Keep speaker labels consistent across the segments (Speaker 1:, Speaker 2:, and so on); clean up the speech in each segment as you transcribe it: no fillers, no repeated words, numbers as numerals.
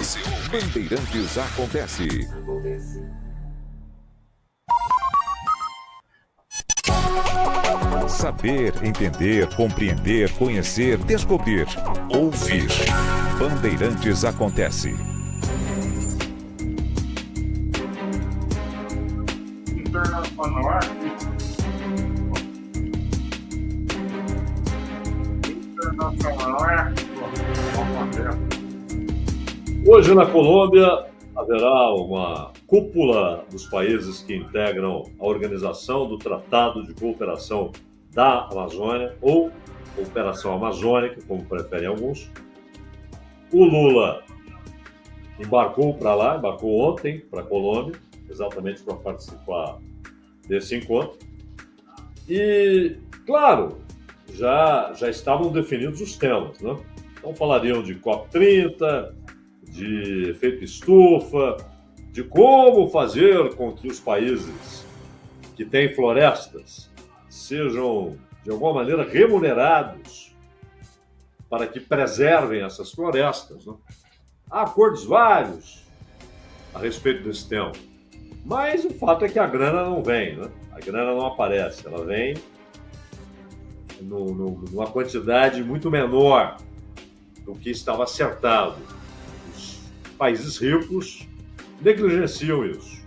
Speaker 1: Bandeirantes Acontece. Saber, entender, compreender, conhecer, descobrir, ouvir. Bandeirantes Acontece.
Speaker 2: Hoje na Colômbia haverá uma cúpula dos países que integram a Organização do Tratado de Cooperação da Amazônia, ou Cooperação Amazônica, como preferem alguns. O Lula embarcou ontem para a Colômbia, exatamente para participar desse encontro. E, claro, já estavam definidos os temas, né? Então falariam de COP30, de efeito estufa, de como fazer com que os países que têm florestas sejam, de alguma maneira, remunerados para que preservem essas florestas, né? Há acordos vários a respeito desse tema, mas o fato é que a grana não vem, né? A grana não aparece, ela vem numa quantidade muito menor do que estava acertado. Os países ricos negligenciam isso.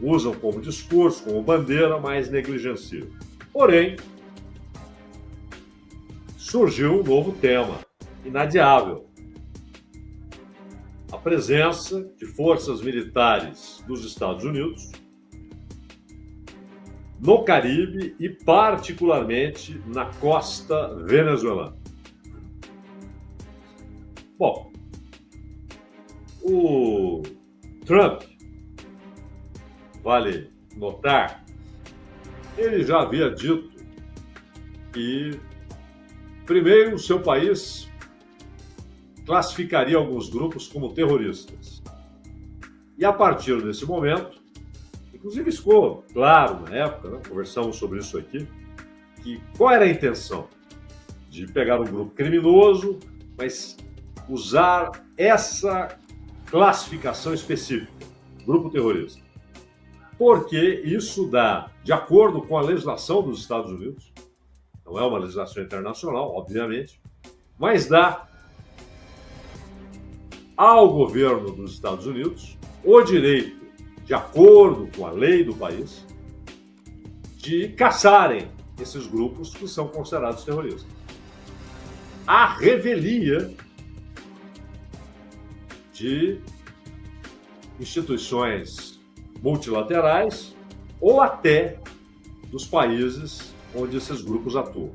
Speaker 2: Usam como discurso, como bandeira, mas negligenciam. Porém, surgiu um novo tema, inadiável. A presença de forças militares dos Estados Unidos no Caribe e, particularmente, na costa venezuelana. Bom, o Trump, vale notar, ele já havia dito que, primeiro, o seu país classificaria alguns grupos como terroristas. E, a partir desse momento, inclusive ficou claro na época, né, conversamos sobre isso aqui, que qual era a intenção? De pegar um grupo criminoso, mas usar essa classificação específica, grupo terrorista. Porque isso dá, de acordo com a legislação dos Estados Unidos, não é uma legislação internacional, obviamente, mas dá ao governo dos Estados Unidos o direito, de acordo com a lei do país, de caçarem esses grupos que são considerados terroristas. A revelia de instituições multilaterais ou até dos países onde esses grupos atuam.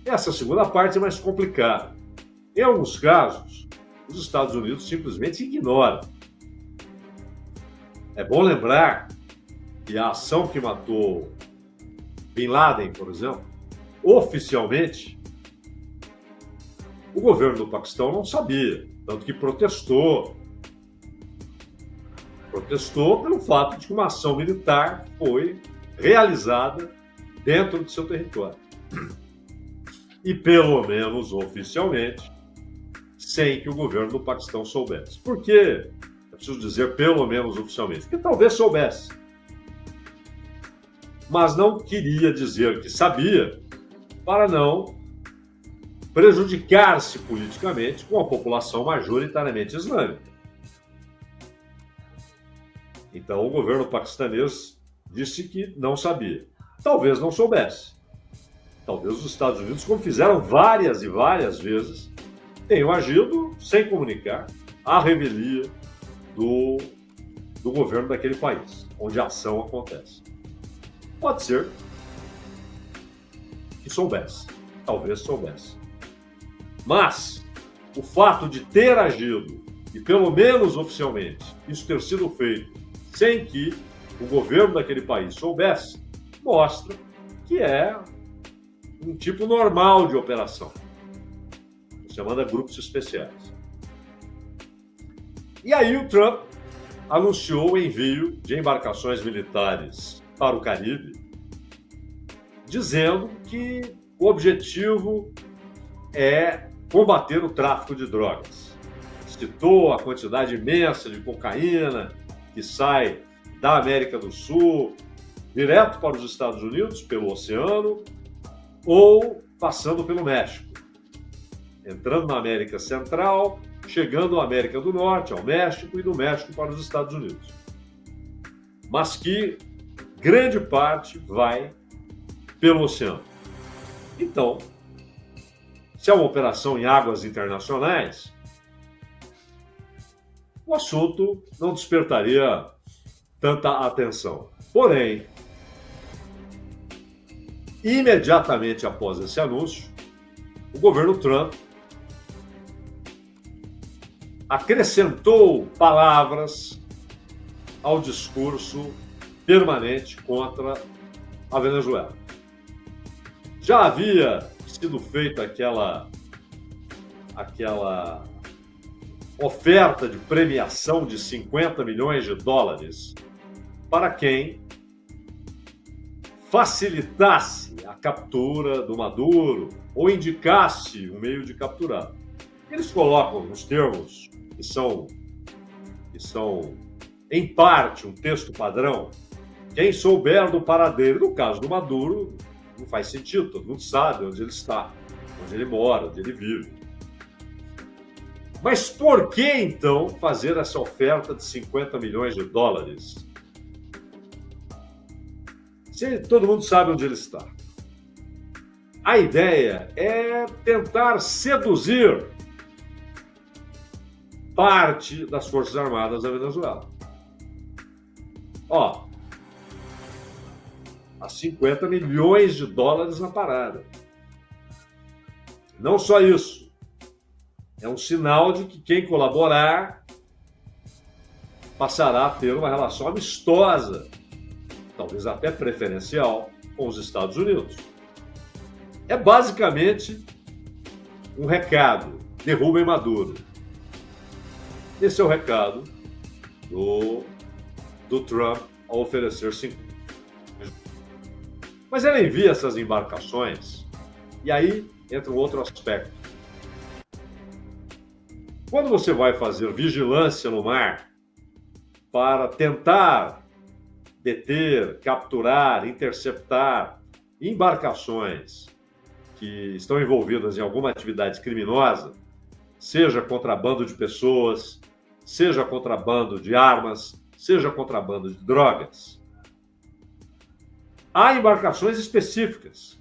Speaker 2: Essa segunda parte é mais complicada. Em alguns casos, os Estados Unidos simplesmente ignoram. É bom lembrar que a ação que matou Bin Laden, por exemplo, oficialmente, o governo do Paquistão não sabia, tanto que protestou pelo fato de que uma ação militar foi realizada dentro de seu território. E, pelo menos oficialmente, sem que o governo do Paquistão soubesse. Por quê? É preciso dizer pelo menos oficialmente, porque talvez soubesse. Mas não queria dizer que sabia para não prejudicar-se politicamente com a população majoritariamente islâmica. Então o governo paquistanês disse que não sabia. Talvez não soubesse. Talvez os Estados Unidos, como fizeram várias e várias vezes, tenham agido sem comunicar à revelia do governo daquele país, onde a ação acontece. Pode ser que soubesse, talvez soubesse. Mas o fato de ter agido, e pelo menos oficialmente, isso ter sido feito sem que o governo daquele país soubesse, mostra que é um tipo normal de operação. Você manda grupos especiais. E aí o Trump anunciou o envio de embarcações militares para o Caribe, dizendo que o objetivo é combater o tráfico de drogas. citou a quantidade imensa de cocaína que sai da América do Sul, direto para os Estados Unidos, pelo oceano, ou passando pelo México, entrando na América Central, chegando à América do Norte, ao México, e do México para os Estados Unidos. Mas que grande parte vai pelo oceano. Então, se é uma operação em águas internacionais, o assunto não despertaria tanta atenção. Porém, imediatamente após esse anúncio, o governo Trump acrescentou palavras ao discurso permanente contra a Venezuela. Já havia sido feita aquela oferta de premiação de 50 milhões de dólares para quem facilitasse a captura do Maduro ou indicasse um meio de capturar. Eles colocam nos termos que são em parte um texto padrão. Quem souber do paradeiro, no caso do Maduro, não faz sentido, todo mundo sabe onde ele está, onde ele mora, onde ele vive. Mas por que então fazer essa oferta de 50 milhões de dólares? Se todo mundo sabe onde ele está. A ideia é tentar seduzir parte das Forças Armadas da Venezuela. Ó, há 50 milhões de dólares na parada. Não só isso. É um sinal de que quem colaborar passará a ter uma relação amistosa, talvez até preferencial, com os Estados Unidos. É basicamente um recado: derrubem Maduro. Esse é o recado do Trump ao oferecer 50. Mas ele envia essas embarcações, e aí entra um outro aspecto. Quando você vai fazer vigilância no mar para tentar deter, capturar, interceptar embarcações que estão envolvidas em alguma atividade criminosa, seja contrabando de pessoas, seja contrabando de armas, seja contrabando de drogas, há embarcações específicas.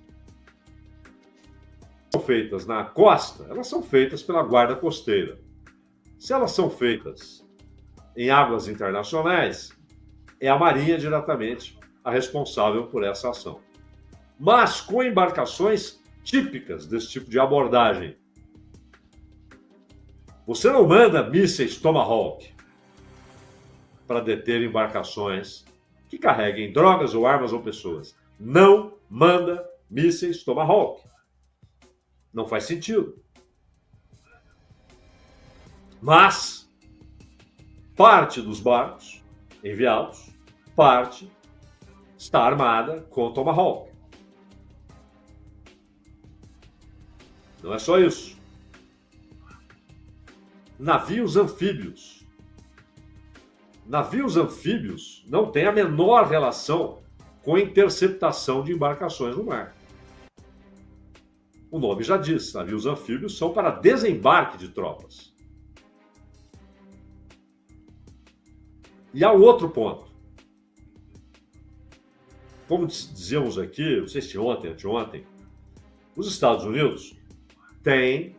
Speaker 2: São feitas na costa, elas são feitas pela Guarda Costeira. Se elas são feitas em águas internacionais, é a Marinha diretamente a responsável por essa ação. Mas com embarcações típicas desse tipo de abordagem. Você não manda mísseis Tomahawk para deter embarcações que carreguem drogas ou armas ou pessoas. Não manda mísseis Tomahawk. Não faz sentido. Mas parte dos barcos enviados, parte está armada com Tomahawk. Não é só isso. Navios anfíbios. Navios anfíbios não têm a menor relação com a interceptação de embarcações no mar. O nome já diz, navios anfíbios são para desembarque de tropas. E há um outro ponto. Como dizíamos aqui, não sei se ontem, anteontem, os Estados Unidos têm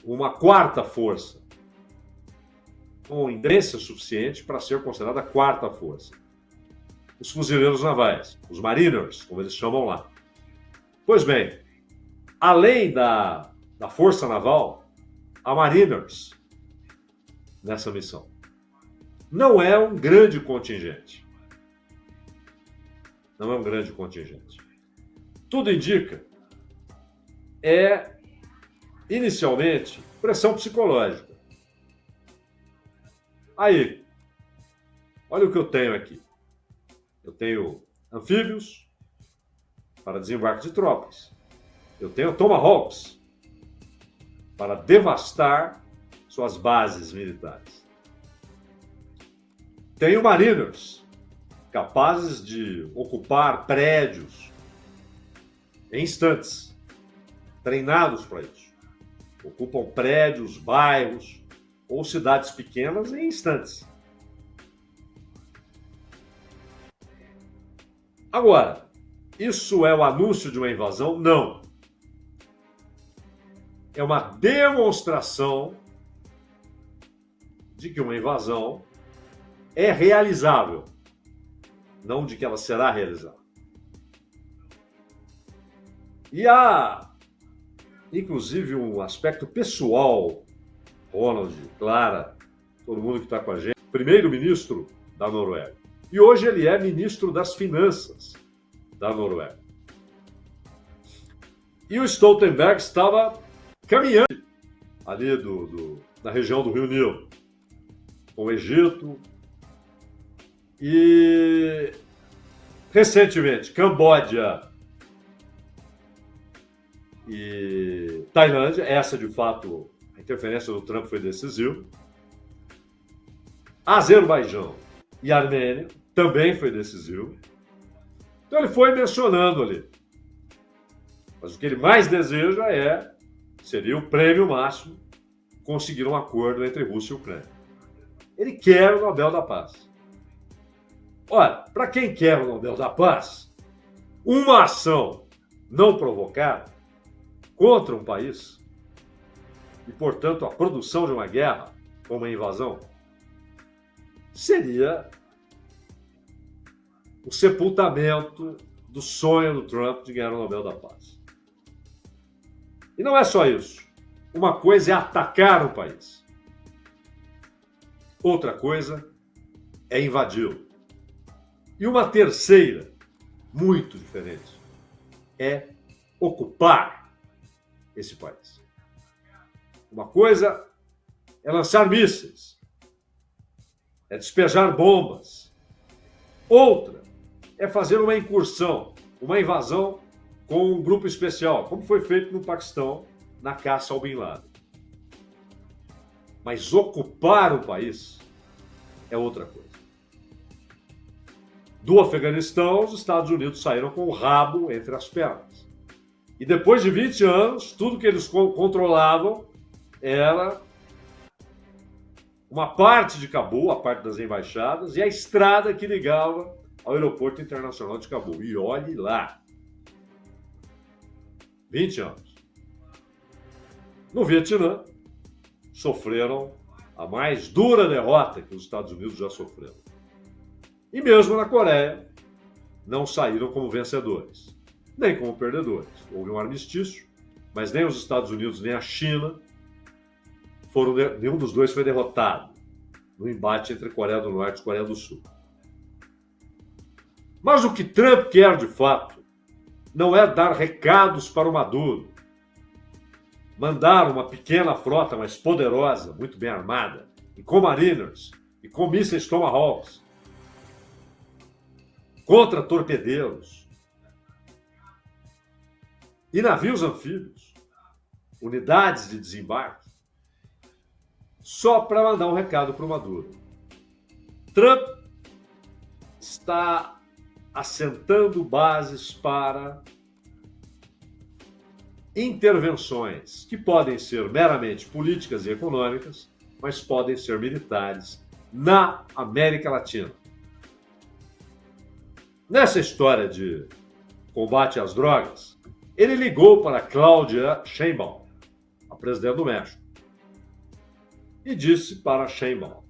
Speaker 2: uma quarta força, com inteligência suficiente para ser considerada a quarta força. Os fuzileiros navais, os mariners, como eles chamam lá. Pois bem, além da força naval, há mariners nessa missão. Não é um grande contingente. Não é um grande contingente. Tudo indica inicialmente, pressão psicológica. Aí, olha o que eu tenho aqui. Eu tenho anfíbios para desembarque de tropas. Eu tenho Tomahawks para devastar suas bases militares. Tem o Mariners, capazes de ocupar prédios em instantes, treinados para isso. Ocupam prédios, bairros ou cidades pequenas em instantes. Agora, isso é o anúncio de uma invasão? Não. É uma demonstração de que uma invasão é realizável, não de que ela será realizada. E há, inclusive, um aspecto pessoal, Ronald, Clara, todo mundo que está com a gente, primeiro-ministro da Noruega. E hoje ele é ministro das Finanças da Noruega. E o Stoltenberg estava caminhando ali na região do Rio Nilo, com o Egito e, recentemente, Camboja e Tailândia. Essa, de fato, a interferência do Trump foi decisiva. Azerbaijão e Armênia também foi decisivo. Então ele foi mencionando ali. Mas o que ele mais deseja seria o prêmio máximo, conseguir um acordo entre Rússia e Ucrânia. Ele quer o Nobel da Paz. Olha, para quem quer o Nobel da Paz, uma ação não provocada contra um país, e, portanto, a produção de uma guerra, como uma invasão, seria o sepultamento do sonho do Trump de ganhar o Nobel da Paz. E não é só isso. Uma coisa é atacar o país. Outra coisa é invadi-lo. E uma terceira, muito diferente, é ocupar esse país. Uma coisa é lançar mísseis, é despejar bombas. Outra é fazer uma incursão, uma invasão com um grupo especial, como foi feito no Paquistão na caça ao Bin Laden. Mas ocupar o país é outra coisa. Do Afeganistão, os Estados Unidos saíram com o rabo entre as pernas. E depois de 20 anos, tudo que eles controlavam era uma parte de Cabul, a parte das embaixadas, e a estrada que ligava ao aeroporto internacional de Cabul. E olhe lá. 20 anos. No Vietnã, sofreram a mais dura derrota que os Estados Unidos já sofreram. E mesmo na Coreia, não saíram como vencedores, nem como perdedores. Houve um armistício, mas nem os Estados Unidos nem a China nenhum dos dois foi derrotado no embate entre Coreia do Norte e Coreia do Sul. Mas o que Trump quer de fato não é dar recados para o Maduro, mandar uma pequena frota, mas poderosa, muito bem armada, e com mariners, e com mísseis Tomahawks, contra torpedeiros, e navios anfíbios, unidades de desembarque, só para mandar um recado para o Maduro. Trump está assentando bases para intervenções que podem ser meramente políticas e econômicas, mas podem ser militares na América Latina. Nessa história de combate às drogas, ele ligou para Claudia Sheinbaum, a presidente do México, e disse para Sheinbaum: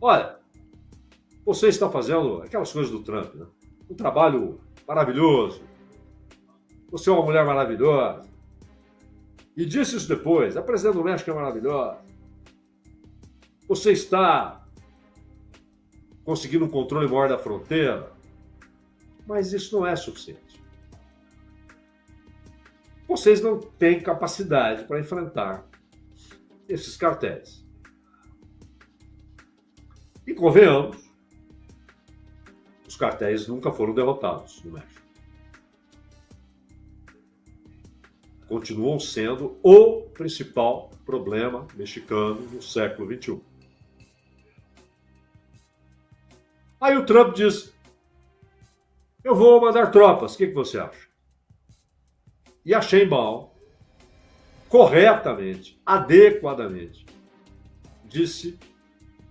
Speaker 2: olha, você está fazendo aquelas coisas do Trump, né? Um trabalho maravilhoso. Você é uma mulher maravilhosa. E disse isso depois: a presidente do México é maravilhosa. Você está conseguindo um controle maior da fronteira. Mas isso não é suficiente. Vocês não têm capacidade para enfrentar esses cartéis. E convenhamos, os cartéis nunca foram derrotados no México. continuam sendo o principal problema mexicano no século XXI. Aí o Trump diz: eu vou mandar tropas, o que você acha? E a Sheinbaum, corretamente, adequadamente, disse: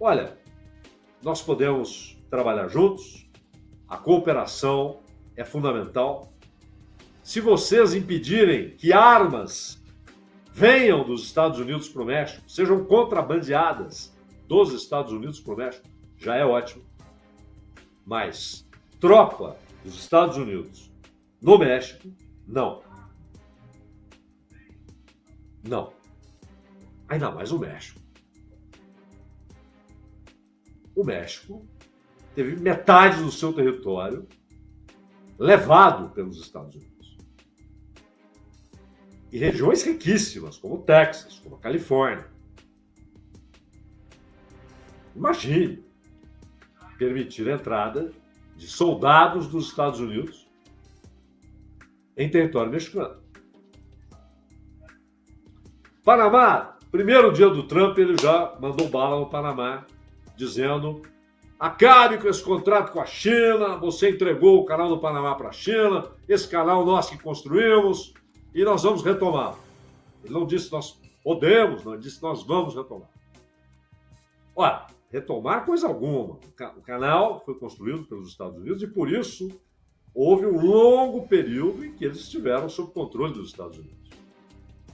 Speaker 2: olha, nós podemos trabalhar juntos, a cooperação é fundamental. Se vocês impedirem que armas venham dos Estados Unidos para o México, sejam contrabandeadas dos Estados Unidos para o México, já é ótimo. Mas tropa dos Estados Unidos no México, não. Não. Ainda mais o México. O México teve metade do seu território levado pelos Estados Unidos. E regiões riquíssimas, como o Texas, como a Califórnia. Imagine permitir a entrada de soldados dos Estados Unidos em território mexicano. Panamá, primeiro dia do Trump, ele já mandou bala no Panamá, dizendo: acabe com esse contrato com a China, você entregou o canal do Panamá para a China, esse canal nós que construímos, e nós vamos retomar. Ele não disse nós podemos, não, ele disse nós vamos retomar. Olha, retomar coisa alguma. O canal foi construído pelos Estados Unidos e, por isso, houve um longo período em que eles estiveram sob controle dos Estados Unidos.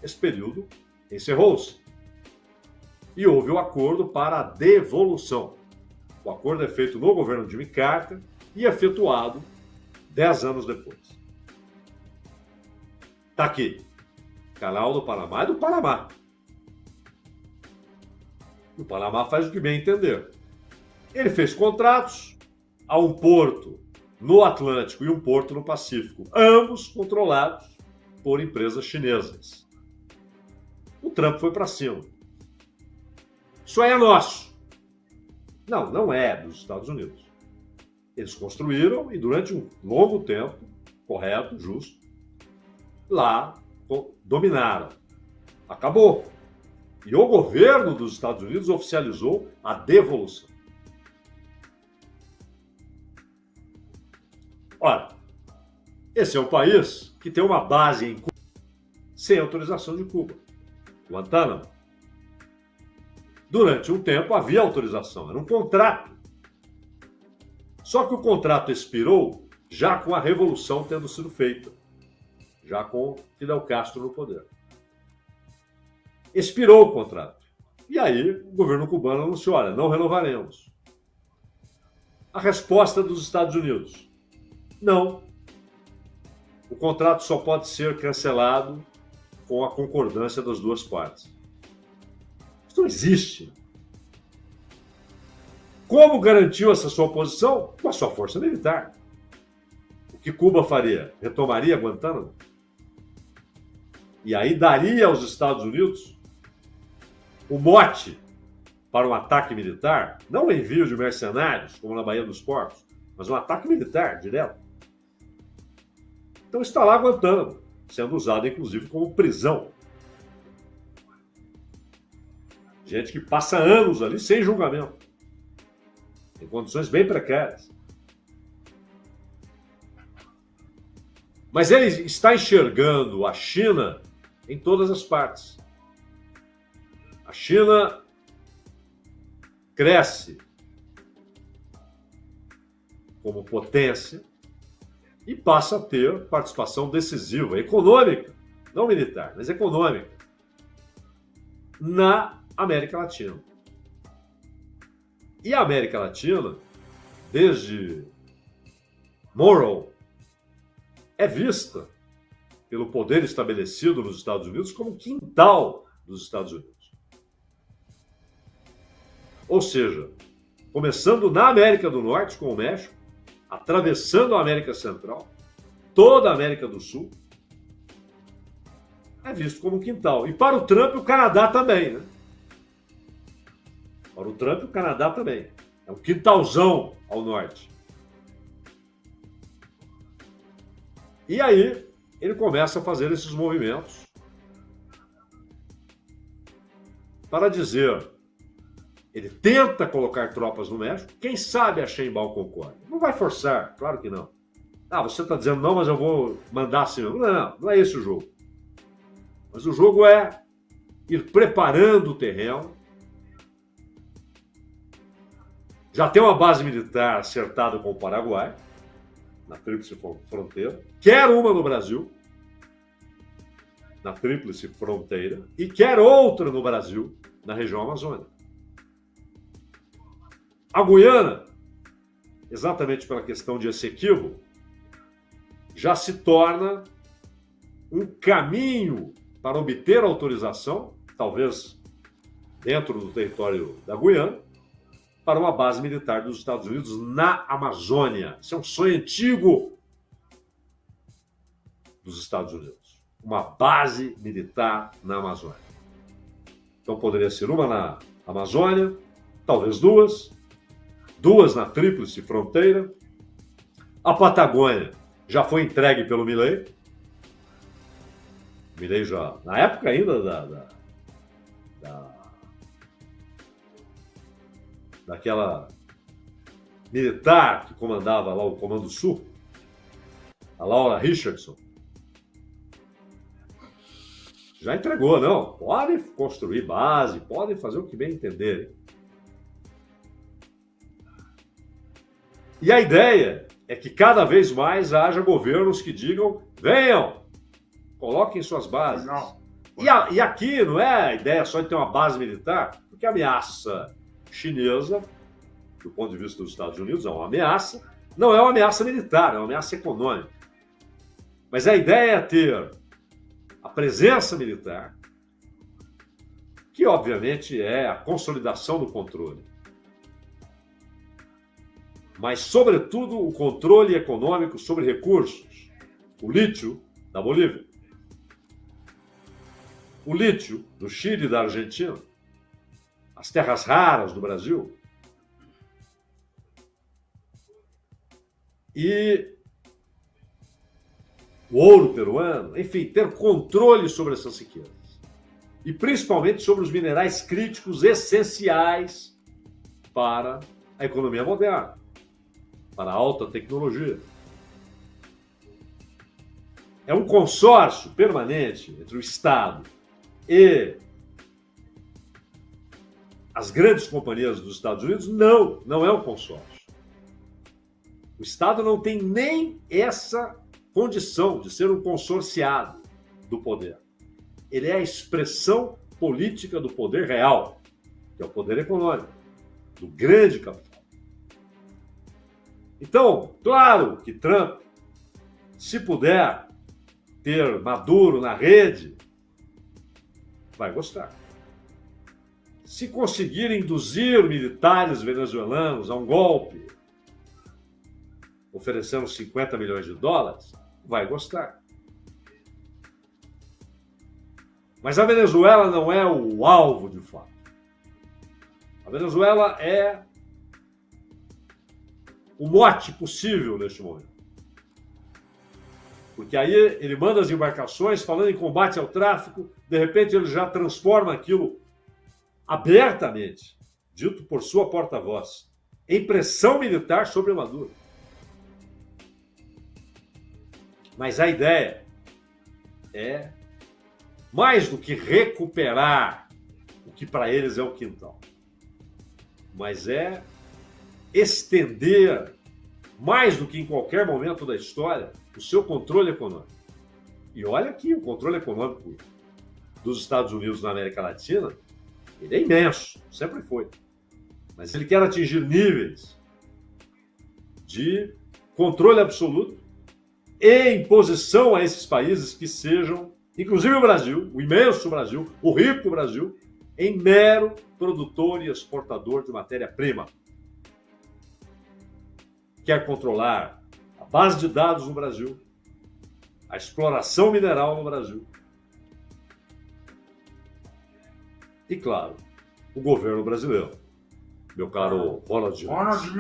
Speaker 2: Esse período encerrou-se. E houve o acordo para a devolução. O acordo é feito no governo Jimmy Carter e efetuado 10 anos depois. Está aqui. Canal do Panamá é do Panamá. O Panamá faz o que bem entender. Ele fez contratos a um porto no Atlântico e um porto no Pacífico, ambos controlados por empresas chinesas. O Trump foi para cima. Isso aí é nosso. Não, não é dos Estados Unidos. Eles construíram e durante um longo tempo, correto, justo, lá dominaram. Acabou. E o governo dos Estados Unidos oficializou a devolução. Ora, esse é um país que tem uma base em Cuba sem autorização de Cuba. Guantánamo. Durante um tempo havia autorização, era um contrato. Só que o contrato expirou já com a revolução tendo sido feita, já com Fidel Castro no poder. Expirou o contrato. E aí o governo cubano anunciou: olha, não renovaremos. A resposta dos Estados Unidos: não. O contrato só pode ser cancelado com a concordância das duas partes. Isso não existe. Como garantiu essa sua posição? Com a sua força militar. O que Cuba faria? Retomaria Guantánamo? E aí daria aos Estados Unidos o mote para um ataque militar, não o envio de mercenários, como na Baía dos Porcos, mas um ataque militar direto. Então está lá Guantánamo, sendo usado inclusive como prisão. Gente que passa anos ali sem julgamento, em condições bem precárias. Mas ele está enxergando a China em todas as partes. A China cresce como potência e passa a ter participação decisiva, econômica, não militar, mas econômica, na América Latina. E a América Latina, desde Monroe, é vista pelo poder estabelecido nos Estados Unidos como quintal dos Estados Unidos. Ou seja, começando na América do Norte, com o México, atravessando a América Central, toda a América do Sul, é visto como quintal. E para o Trump, o Canadá também, né? Para o Trump, o Canadá também. É um quintalzão ao norte. E aí, ele começa a fazer esses movimentos para dizer, ele tenta colocar tropas no México, quem sabe a Sheinbaum concorda. Não vai forçar, claro que não. Ah, você está dizendo não, mas eu vou mandar assim. Não é esse o jogo. Mas o jogo é ir preparando o terreno. Já tem uma base militar acertada com o Paraguai, na Tríplice Fronteira. Quer uma no Brasil, na Tríplice Fronteira, e quer outra no Brasil, na região amazônica. A Guiana, exatamente pela questão de Essequibo, já se torna um caminho para obter autorização, talvez dentro do território da Guiana, para uma base militar dos Estados Unidos na Amazônia. Isso é um sonho antigo dos Estados Unidos. Uma base militar na Amazônia. Então poderia ser uma na Amazônia, talvez duas na Tríplice Fronteira. A Patagônia já foi entregue pelo Milei. Milei já, na época ainda daquela militar que comandava lá o Comando Sul, a Laura Richardson, já entregou, não. Pode construir base, podem fazer o que bem entenderem. E a ideia é que cada vez mais haja governos que digam, venham, coloquem suas bases. E aqui não é a ideia só de ter uma base militar, porque a ameaça chinesa, do ponto de vista dos Estados Unidos, é uma ameaça, não é uma ameaça militar, é uma ameaça econômica. Mas a ideia é ter a presença militar, que obviamente é a consolidação do controle, mas, sobretudo, o controle econômico sobre recursos. O lítio da Bolívia, o lítio do Chile e da Argentina, as terras raras do Brasil e o ouro peruano, enfim, ter controle sobre essas riquezas. E principalmente sobre os minerais críticos essenciais para a economia moderna, para a alta tecnologia. É um consórcio permanente entre o Estado e as grandes companhias dos Estados Unidos. Não é um consórcio. O Estado não tem nem essa condição de ser um consorciado do poder. Ele é a expressão política do poder real, que é o poder econômico, do grande capital. Então, claro que Trump, se puder ter Maduro na rede, vai gostar. Se conseguir induzir militares venezuelanos a um golpe, oferecendo $50 milhões, vai gostar. Mas a Venezuela não é o alvo de fato. A Venezuela é o mote possível neste momento. Porque aí ele manda as embarcações falando em combate ao tráfico, de repente ele já transforma aquilo abertamente, dito por sua porta-voz, em pressão militar sobre Maduro. Mas a ideia é mais do que recuperar o que para eles é o quintal, mas é estender, mais do que em qualquer momento da história, o seu controle econômico. E olha que o controle econômico dos Estados Unidos na América Latina, ele é imenso, sempre foi. Mas ele quer atingir níveis de controle absoluto e imposição a esses países que sejam, inclusive o Brasil, o imenso Brasil, o rico Brasil, em mero produtor e exportador de matéria-prima. Quer controlar a base de dados no Brasil, a exploração mineral no Brasil e, claro, o governo brasileiro. Meu caro Ronald Menezes.